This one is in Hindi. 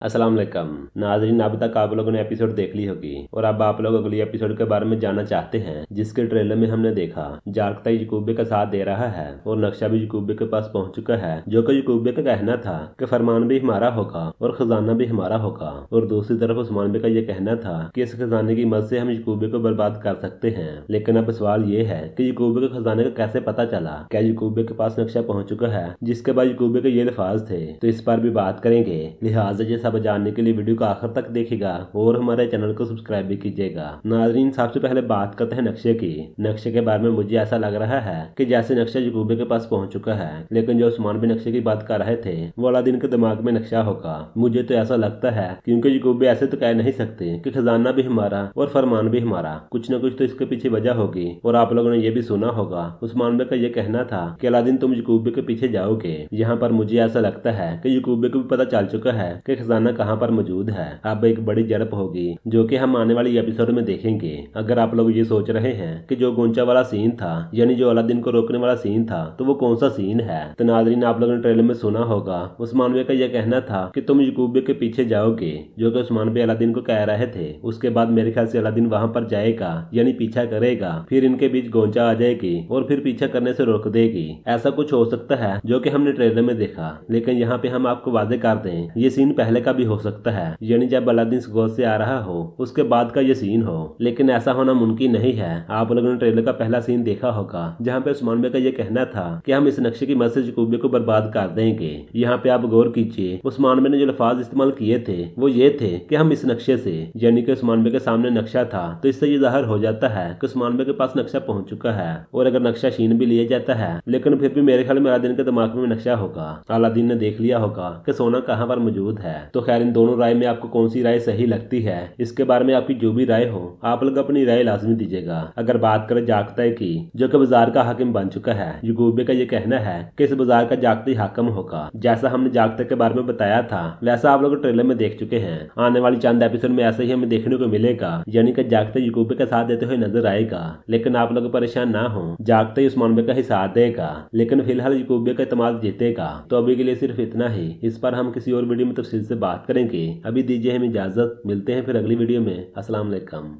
अस्सलाम वालेकुम नाज़रीन, अब तक आप लोगों ने एपिसोड देख ली होगी और अब आप लोग अगली एपिसोड के बारे में जानना चाहते हैं, जिसके ट्रेलर में हमने देखा जागता याकूबे का साथ दे रहा है और नक्शा भी याकूबे के पास पहुंच चुका है। जो कि याकूबे का कहना था कि फरमान भी हमारा होगा और खजाना भी हमारा होगा, और दूसरी तरफ उस्मान का ये कहना था कि इस खजाने की मदद से हम याकूबे को बर्बाद कर सकते हैं। लेकिन अब सवाल ये है कि याकूबे को खजाने का कैसे पता चला? क्या याकूबे के पास नक्शा पहुंच चुका है जिसके बाद याकूबे के ये अल्फाज थे? तो इस पर भी बात करेंगे, लिहाजा ये सब जानने के लिए वीडियो को आखिर तक देखिएगा और हमारे चैनल को सब्सक्राइब भी कीजिएगा। नाजरीन, सबसे पहले बात करते हैं नक्शे की। नक्शे के बारे में मुझे ऐसा लग रहा है कि जैसे नक्शा याकूबे के पास पहुंच चुका है, लेकिन जो उस्मान भी नक्शे की बात कर रहे थे वो अलादीन के दिमाग में नक्शा होगा। मुझे तो ऐसा लगता है, क्योंकि याकूबे ऐसे तो कह नहीं सकते कि खजाना भी हमारा और फरमान भी हमारा। कुछ न कुछ तो इसके पीछे वजह होगी। और आप लोगों ने ये भी सुना होगा, उस्मान का ये कहना था कि अलादीन तुम याकूबे के पीछे जाओगे। यहाँ पर मुझे ऐसा लगता है कि याकूबे को भी पता चल चुका है कि खजाना कहाँ पर मौजूद है। अब एक बड़ी झड़प होगी जो कि हम आने वाली एपिसोड में देखेंगे। अगर आप लोग ये सोच रहे हैं कि जो गोंचा वाला सीन था, यानी जो अलादीन को रोकने वाला सीन था, तो वो कौन सा सीन है? तो नाजरीन, आप लोगों ने ट्रेलर में सुना होगा, उस्मान का यह कहना था कि तुम याकूबे के पीछे जाओगे, जो कि उस्मान अलादीन को कह रहे थे। उसके बाद मेरे ख्याल से अलादीन वहां पर जाएगा, यानी पीछा करेगा, फिर इनके बीच गोंचा आ जाएगी और फिर पीछा करने से रोक देगी। ऐसा कुछ हो सकता है जो कि हमने ट्रेलर में देखा। लेकिन यहाँ पे हम आपको वादे कर दें, ये सीन पहले का भी हो सकता है, यानी जब अलादीन गोद से आ रहा हो उसके बाद का ये सीन हो। लेकिन ऐसा होना मुमकिन नहीं है। आप लोगों ने ट्रेलर का पहला सीन देखा होगा, जहाँ पे उस्मान का ये कहना था कि हम इस नक्शे की मदद से याकूबे को बर्बाद कर देंगे। यहाँ पे आप गौर कीजिए, उस्मान ने जो अल्फाज इस्तेमाल किए थे वो ये थे कि हम इस नक्शे से, यानी कि उस्मान के सामने नक्शा था, तो इससे ये जाहिर हो जाता है कि उस्मान के पास नक्शा पहुंच चुका है। और अगर नक्शा छीन भी लिया जाता है, लेकिन फिर भी मेरे ख्याल में अलादीन के दिमाग में नक्शा होगा। अलादीन ने देख लिया होगा कि सोना कहाँ पर मौजूद है। तो खैर, इन दोनों राय में आपको कौन सी राय सही लगती है, इसके बारे में आपकी जो भी राय हो आप लोग अपनी राय लाजमी दीजिएगा। अगर बात करें जागता की, जो कि बाजार का हाकिम बन चुका है, याकूबे का ये कहना है कि इस बाजार का जागता ही हाकिम होगा। जैसा हमने जागता के बारे में बताया था, वैसा आप लोग ट्रेलर में देख चुके हैं। आने वाली चंद एपिसोड में ऐसा ही हमें देखने को मिलेगा, यानी कि जागता याकूबे का साथ देते हुए नजर आएगा। लेकिन आप लोग परेशान ना हो, जागता ही उस्मान का ही साथ देगा, लेकिन फिलहाल याकूबे का इत्मीनान जीतेगा। तो अभी के लिए सिर्फ इतना ही। इस पर हम किसी और वीडियो में तफसील से बात करेंगे। अभी दीजिए हमें इजाजत, मिलते हैं फिर अगली वीडियो में। अस्सलाम वालेकुम।